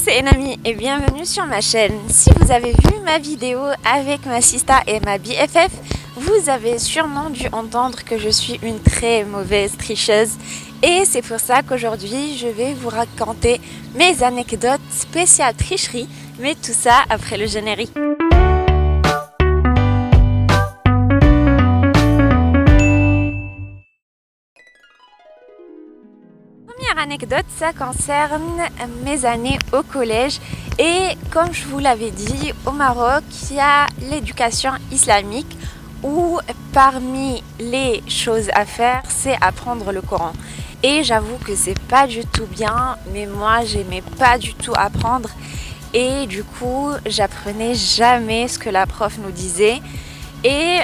c'est Enami et bienvenue sur ma chaîne. Si vous avez vu ma vidéo avec ma sista et ma BFF, vous avez sûrement dû entendre que je suis une très mauvaise tricheuse. Et c'est pour ça qu'aujourd'hui, je vais vous raconter mes anecdotes spéciales tricherie, mais tout ça après le générique. Première anecdote, ça concerne mes années au collège. Et comme je vous l'avais dit, au Maroc, il y a l'éducation islamique où parmi les choses à faire, c'est apprendre le Coran. Et j'avoue que c'est pas du tout bien, mais moi j'aimais pas du tout apprendre. Et du coup, j'apprenais jamais ce que la prof nous disait. Et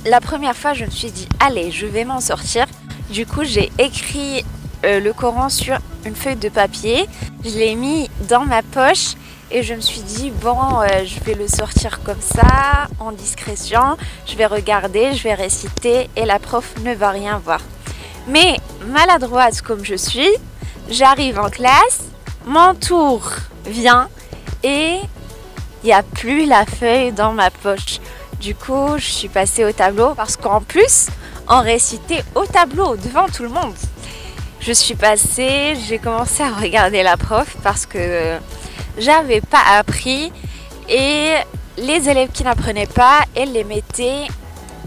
la première fois, je me suis dit, allez, je vais m'en sortir. Du coup, j'ai écrit le Coran sur une feuille de papier. Je l'ai mis dans ma poche et je me suis dit, bon, je vais le sortir comme ça, en discrétion. Je vais regarder, je vais réciter et la prof ne va rien voir. Mais maladroite comme je suis, j'arrive en classe, mon tour vient et il n'y a plus la feuille dans ma poche. Du coup, je suis passée au tableau parce qu'en plus, on récitait au tableau devant tout le monde. Je suis passée, j'ai commencé à regarder la prof parce que j'avais pas appris et les élèves qui n'apprenaient pas, elle les mettait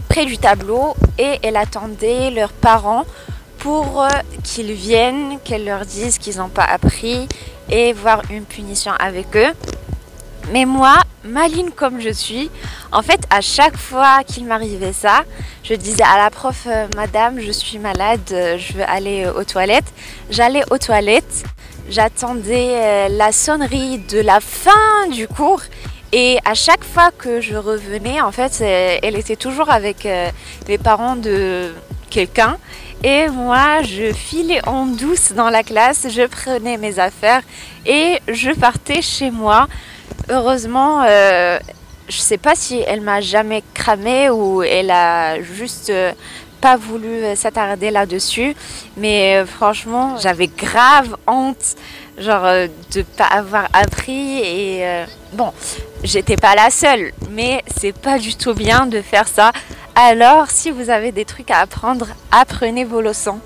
près du tableau et elle attendait leurs parents pour qu'ils viennent, qu'elle leur dise qu'ils n'ont pas appris et voir une punition avec eux. Mais moi, maligne comme je suis, en fait, à chaque fois qu'il m'arrivait ça, je disais à la prof, madame, je suis malade, je veux aller aux toilettes. J'allais aux toilettes, j'attendais la sonnerie de la fin du cours. Et à chaque fois que je revenais, en fait, elle était toujours avec les parents de quelqu'un. Et moi, je filais en douce dans la classe, je prenais mes affaires et je partais chez moi. Heureusement, je sais pas si elle m'a jamais cramé ou elle a juste pas voulu s'attarder là-dessus. Mais franchement, j'avais grave honte, genre de pas avoir appris et bon, j'étais pas la seule, mais c'est pas du tout bien de faire ça. Alors, si vous avez des trucs à apprendre, apprenez vos leçons.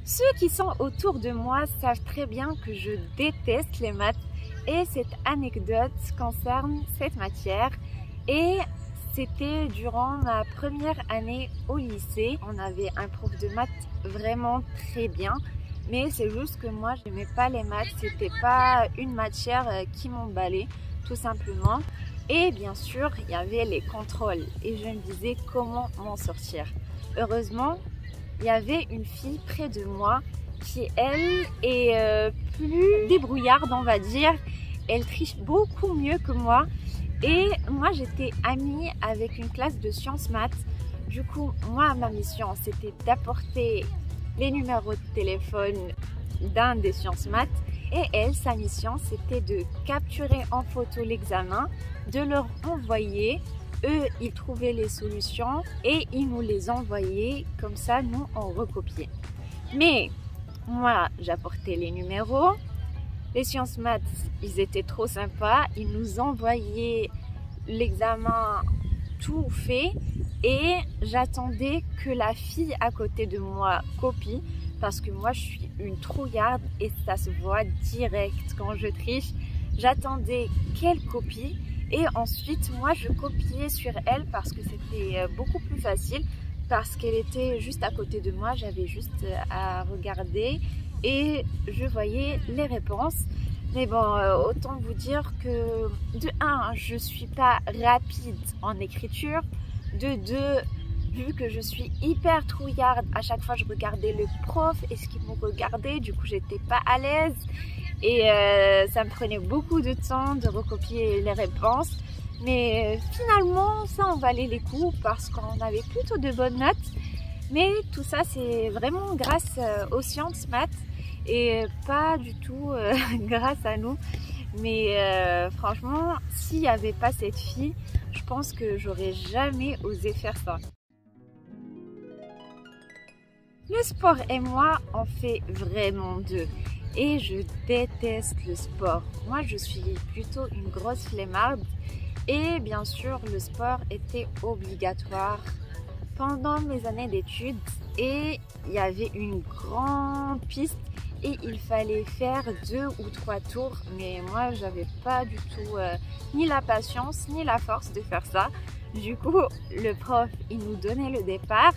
Ceux qui sont autour de moi savent très bien que je déteste les maths et cette anecdote concerne cette matière. Et c'était durant ma première année au lycée. On avait un prof de maths vraiment très bien, mais c'est juste que moi j'aimais pas les maths, c'était pas une matière qui m'emballait tout simplement. Et bien sûr, il y avait les contrôles et je me disais comment m'en sortir. Heureusement, il y avait une fille près de moi qui, elle, est plus débrouillarde, on va dire. Elle triche beaucoup mieux que moi. Et moi, j'étais amie avec une classe de sciences maths. Du coup, moi, ma mission, c'était d'apporter les numéros de téléphone d'un des sciences maths. Et elle, sa mission, c'était de capturer en photo l'examen, de leur envoyer. Eux, ils trouvaient les solutions et ils nous les envoyaient. Comme ça, nous, on recopiait. Mais moi, j'apportais les numéros. Les sciences maths, ils étaient trop sympas. Ils nous envoyaient l'examen tout fait. Et j'attendais que la fille à côté de moi copie. Parce que moi, je suis une trouillarde et ça se voit direct quand je triche. J'attendais qu'elle copie. Et ensuite, moi, je copiais sur elle parce que c'était beaucoup plus facile. Parce qu'elle était juste à côté de moi, j'avais juste à regarder et je voyais les réponses. Mais bon, autant vous dire que de 1, je suis pas rapide en écriture. De 2, vu que je suis hyper trouillarde, à chaque fois je regardais le prof et ce qu'il me regardait, du coup j'étais pas à l'aise. Et ça me prenait beaucoup de temps de recopier les réponses. Mais finalement, ça en valait les coups parce qu'on avait plutôt de bonnes notes. Mais tout ça, c'est vraiment grâce aux sciences maths et pas du tout grâce à nous. Mais franchement, s'il n'y avait pas cette fille, je pense que j'aurais jamais osé faire ça. Le sport et moi, on fait vraiment deux. et je déteste le sport. Moi, je suis plutôt une grosse flemmarde et bien sûr, le sport était obligatoire pendant mes années d'études et il y avait une grande piste et il fallait faire 2 ou 3 tours, mais moi j'avais pas du tout ni la patience ni la force de faire ça. Du coup le prof il nous donnait le départ,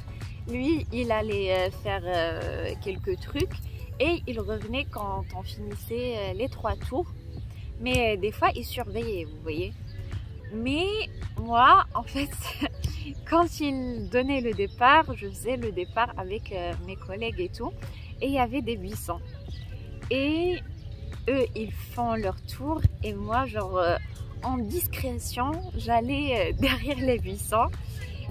lui il allait faire quelques trucs et il revenait quand on finissait les 3 tours, mais des fois il surveillait, vous voyez. Mais moi en fait quand il donnait le départ, je faisais le départ avec mes collègues et tout, et il y avait des buissons. Et eux, ils font leur tour, et moi, genre, en discrétion, j'allais derrière les buissons,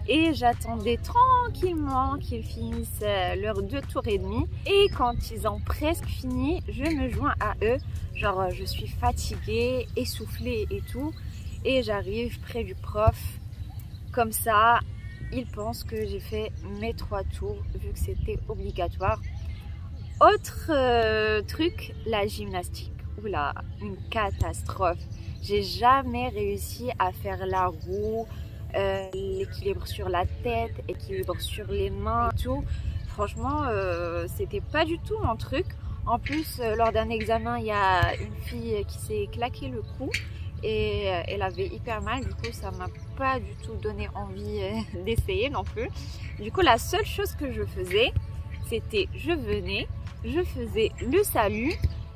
et j'attendais tranquillement qu'ils finissent leurs 2 tours et demi. Et quand ils ont presque fini, je me joins à eux. Genre, je suis fatiguée, essoufflée et tout, et j'arrive près du prof. Comme ça, il pense que j'ai fait mes 3 tours vu que c'était obligatoire. Autre truc, la gymnastique. Oula, une catastrophe. J'ai jamais réussi à faire la roue, l'équilibre sur la tête, équilibre sur les mains et tout. Franchement, c'était pas du tout mon truc. En plus, lors d'un examen, il y a une fille qui s'est claqué le cou. Et elle avait hyper mal, du coup ça m'a pas du tout donné envie d'essayer non plus. Du coup la seule chose que je faisais, c'était je venais, je faisais le salut,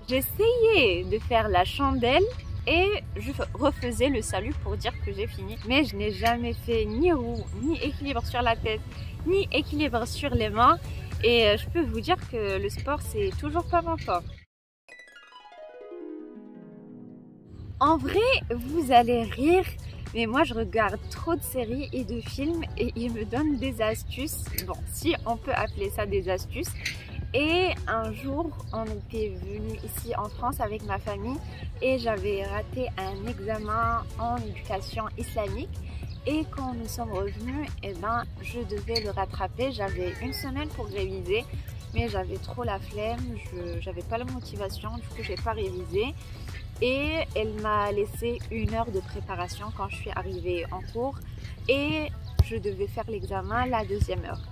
j'essayais de faire la chandelle et je refaisais le salut pour dire que j'ai fini. Mais je n'ai jamais fait ni roue, ni équilibre sur la tête, ni équilibre sur les mains. Et je peux vous dire que le sport c'est toujours pas mon fort. En vrai, vous allez rire, mais moi je regarde trop de séries et de films et ils me donnent des astuces. Bon, si on peut appeler ça des astuces. Et un jour, on était venu ici en France avec ma famille et j'avais raté un examen en éducation islamique. Et quand nous sommes revenus, eh ben, je devais le rattraper. J'avais une semaine pour réviser, mais j'avais trop la flemme, j'avais pas la motivation, du coup j'ai pas révisé. Et elle m'a laissé 1 heure de préparation quand je suis arrivée en cours et je devais faire l'examen la 2e heure.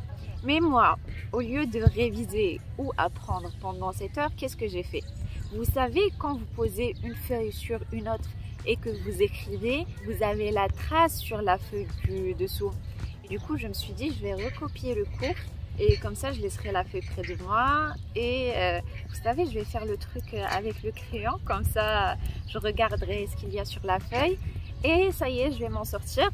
Mais moi, au lieu de réviser ou apprendre pendant cette heure, qu'est-ce que j'ai fait? Vous savez, quand vous posez une feuille sur une autre et que vous écrivez, vous avez la trace sur la feuille du dessous. Et du coup, je me suis dit, je vais recopier le cours. Et comme ça, je laisserai la feuille près de moi. Et vous savez, je vais faire le truc avec le crayon. Comme ça, je regarderai ce qu'il y a sur la feuille. Et ça y est, je vais m'en sortir.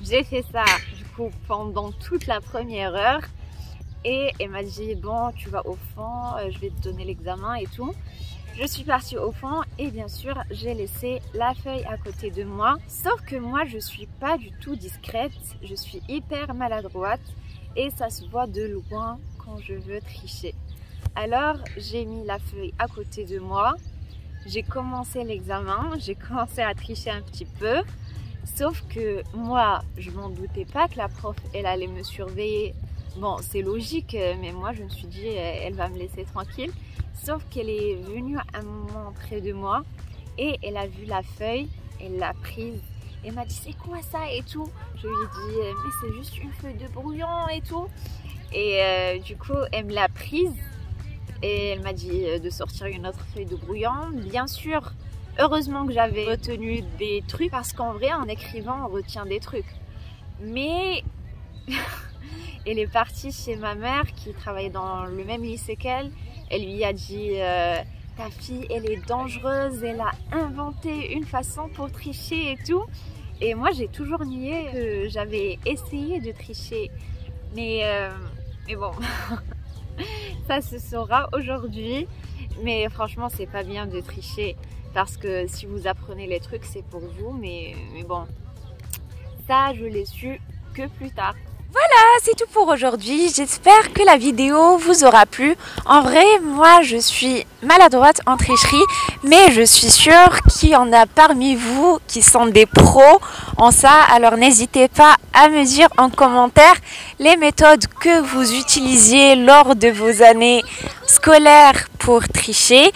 J'ai fait ça, du coup, pendant toute la première heure. Et elle m'a dit, bon, tu vas au fond, je vais te donner l'examen et tout. Je suis partie au fond et bien sûr, j'ai laissé la feuille à côté de moi. Sauf que moi, je suis pas du tout discrète. Je suis hyper maladroite. Et ça se voit de loin quand je veux tricher. Alors j'ai mis la feuille à côté de moi, j'ai commencé l'examen, j'ai commencé à tricher un petit peu. Sauf que moi, je m'en doutais pas que la prof, elle allait me surveiller. Bon, c'est logique, mais moi je me suis dit, elle va me laisser tranquille. Sauf qu'elle est venue un moment près de moi et elle a vu la feuille, elle l'a prise. Elle m'a dit, c'est quoi ça et tout. Je lui ai dit, mais c'est juste une feuille de brouillon et tout. Et du coup, elle me l'a prise. Et elle m'a dit de sortir une autre feuille de brouillon. Bien sûr, heureusement que j'avais retenu des trucs. Parce qu'en vrai, en écrivant, on retient des trucs. Mais elle est partie chez ma mère qui travaillait dans le même lycée qu'elle. Elle lui a dit, ta fille, elle est dangereuse. Elle a inventé une façon pour tricher et tout. Et moi, j'ai toujours nié que j'avais essayé de tricher. Mais bon, ça se saura aujourd'hui. Mais franchement, c'est pas bien de tricher. Parce que si vous apprenez les trucs, c'est pour vous. Mais bon, ça, je l'ai su que plus tard. C'est tout pour aujourd'hui. J'espère que la vidéo vous aura plu. En vrai, moi je suis maladroite en tricherie, mais je suis sûre qu'il y en a parmi vous qui sont des pros en ça. Alors n'hésitez pas à me dire en commentaire les méthodes que vous utilisiez lors de vos années scolaires pour tricher.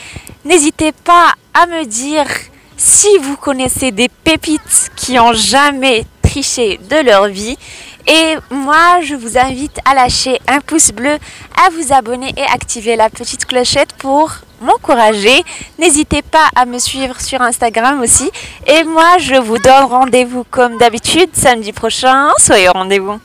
N'hésitez pas à me dire si vous connaissez des pépites qui n'ont jamais triché de leur vie. Et moi, je vous invite à lâcher un pouce bleu, à vous abonner et activer la petite clochette pour m'encourager. N'hésitez pas à me suivre sur Instagram aussi. Et moi, je vous donne rendez-vous comme d'habitude samedi prochain. Soyez au rendez-vous.